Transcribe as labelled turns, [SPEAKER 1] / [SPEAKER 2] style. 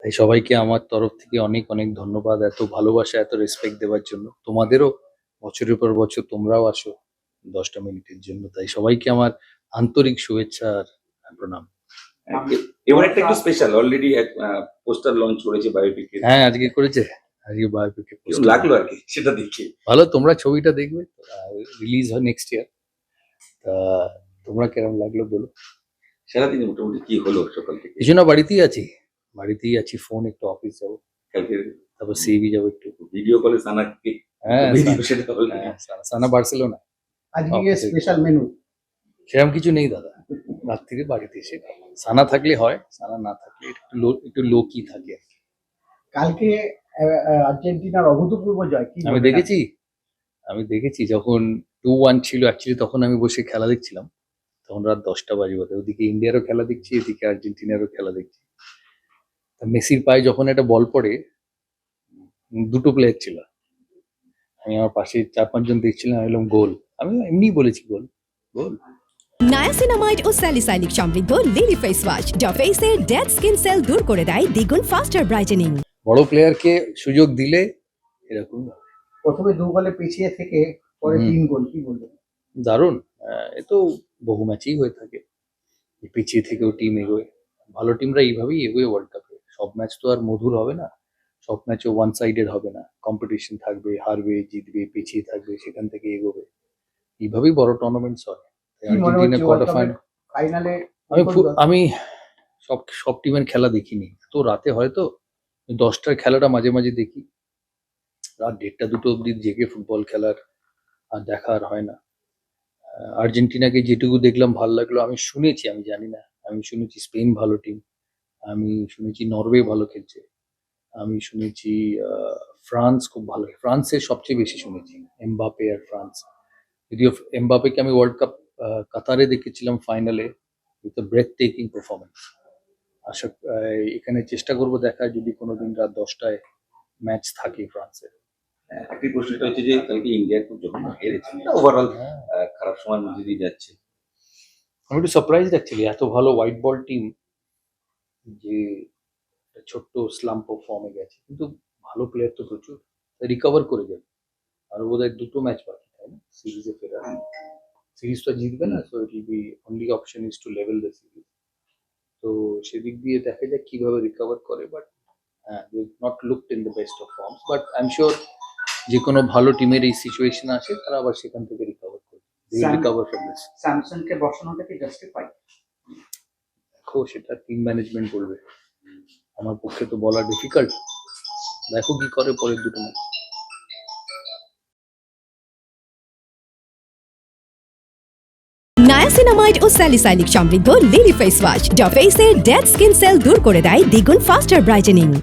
[SPEAKER 1] তাই সবাইকে আমার তরফ থেকে অনেক অনেক ধন্যবাদ এত ভালোবাসা এত রেসপেক্ট দেওয়ার জন্য। তোমাদেরও বছরের পর বছর তোমরাও আসো ১০টা মিনিটের জন্য। তাই সবাইকে আমার আন্তরিক শুভেচ্ছা আর প্রণাম।
[SPEAKER 2] এবার একটা একটু স্পেশাল অলরেডি এক পোস্টার লঞ্চ করেছে বায়োপিকের।
[SPEAKER 1] হ্যাঁ, আজকে করেছে। আজকে বায়োপিকে
[SPEAKER 2] কেমন লাগলো আর কি সেটা দেখে?
[SPEAKER 1] ভালো, তোমরা ছবিটা দেখবে। রিলিজ হয় নেক্সট ইয়ার। তা তোমরা কেমন লাগলো বলো?
[SPEAKER 2] সারাদিনে মোটামুটি কি হলো সকাল থেকে?
[SPEAKER 1] কিছু না, বাড়িতেই আছি। ফোন একটু অফিস যাবো,
[SPEAKER 2] কালকে
[SPEAKER 1] তারপর সিবি যাবো একটু।
[SPEAKER 2] ভিডিও কলে সানাকে
[SPEAKER 1] হ্যাঁ,
[SPEAKER 2] ভিডিও সেটা হলো।
[SPEAKER 1] সানা বার্সেলোনা।
[SPEAKER 3] আজকে স্পেশাল মেনু
[SPEAKER 1] সেরকম কিছু নেই দাদা, রাত্রিরে বাড়িতে এসে খাবো। সানা থাকলে হয়, সানা না থাকলে একটু লো কি থাকে।
[SPEAKER 3] কালকে আর্জেন্টিনার অভূতপূর্ব জয় কি
[SPEAKER 1] আমি দেখেছি যখন 2-1 ছিল অ্যাকচুয়ালি, তখন আমি বসে খেলা দেখছিলাম। তখন রাত 10টা বাজে বোধ হয়। ওদিকে ইন্ডিয়ারও খেলা দেখছি, এদিকে আর্জেন্টিনারও খেলা দেখছি। তা মেসির পায়ে যখন একটা বল পড়ে, দুটো প্লেয়ার ছিল, আমি আমার পাশে 4-5 জন দেখছিলাম, আমি বললাম গোল। আমি এমনিই বলেছি গোল।
[SPEAKER 4] নায়াসিনামাইড ও স্যালিসাইলিক সমৃদ্ধ লিলি ফেস ওয়াশ যা ফেসের ডেড স্কিন সেল দূর করে দেয় দ্বিগুণ ফাস্টার ব্রাইটেনিং।
[SPEAKER 1] বড় প্লেয়ারকে সুযোগ দিলে এরকম
[SPEAKER 3] প্রথমে 2 গোলে পিছিয়ে থেকে পরে 3 গোল, কি বলবেন?
[SPEAKER 1] দারুণ। এ তো বহু ম্যাচেই হয়ে থাকে, পিছিয়ে থেকেও টিম এগোয়। ভালো টিমরা এইভাবেই এগোয় ওয়ার্ল্ড কাপে। সব ম্যাচ তো আর মধুর হবে না, সব ম্যাচও ওয়ান সাইডেড হবে না। কম্পিটিশন থাকবে, হারবে জিতবে, পিছিয়ে থাকবে, সেখান থেকে এগোবে। এইভাবেই বড় টুর্নামেন্টস হয়।
[SPEAKER 3] কি মনে হচ্ছে
[SPEAKER 1] কোয়ার্টার ফাইনাল
[SPEAKER 3] ফাইনালে?
[SPEAKER 1] আমি সব টিমের খেলা দেখিনি তো, রাতে হয়তো 10টার খেলাটা মাঝে মাঝে দেখি। রাত 1:30-2টো অব্দি জেগে ফুটবল খেলার আর দেখা আর হয় না। আর্জেন্টিনাকে যেটুকু দেখলাম ভালো লাগলো। আমি জানি না, আমি শুনেছি স্পেন ভালো টিম, আমি শুনেছি নরওয়ে ভালো খেলছে, আমি শুনেছি ফ্রান্স খুব ভালো। ফ্রান্সের সবচেয়ে বেশি শুনেছি এমবাপে আর ফ্রান্স। যদিও এমবাপেকে আমি ওয়ার্ল্ড কাপ কাতারে দেখেছিলাম final, with a breathtaking performance. এখানে চেষ্টা করব দেখার, যদি কোনোদিন রাত 10টায় ম্যাচ থাকে ফ্রান্সের।
[SPEAKER 2] একটি প্রশ্নটা হচ্ছে যে কালকে ইন্ডিয়া খুব যখন হেরেছে, ওভারঅল খারাপ সময়ের মধ্যে দিয়ে যাচ্ছে।
[SPEAKER 1] আমি একটু সারপ্রাইজড অ্যাকচুয়ালি, এত ভালো হোয়াইট বল টিম যে ছোট্ট স্লাম্প অফ ফর্মে গেছে, কিন্তু ভালো প্লেয়ার তো প্রচুর, রিকভার করে যাবে। আর বোধহয় 2টো ম্যাচ বাকি, তাই না সিরিজে ফেরা? সিরিজ তো জিতবে না, so it will be only option is to level the series. তো সেদিক দিয়ে দেখা যাক কিভাবে রিকভার করে। But they not looked in the best of forms, but I am sure যে কোনো ভালো টিমের এই সিচুয়েশন আসে, তারা আবার সেখান থেকে রিকভার করবে। They will recover from this.
[SPEAKER 3] স্যামসনকে বসানোটা কি জাস্টিফাই?
[SPEAKER 1] দেখো, সেটা টিম ম্যানেজমেন্ট বলবে, আমার পক্ষে তো বলা ডিফিকাল্ট। দেখো কি করে পরের 2টো ম্যাচ।
[SPEAKER 4] নায়াসিনামাইড ও স্যালিসাইলিক সমৃদ্ধ লিলি ফেস ওয়াশ যা ফেসের ডেড স্কিন সেল দূর করে দেয় দ্বিগুণ ফাস্টার ব্রাইটেনিং।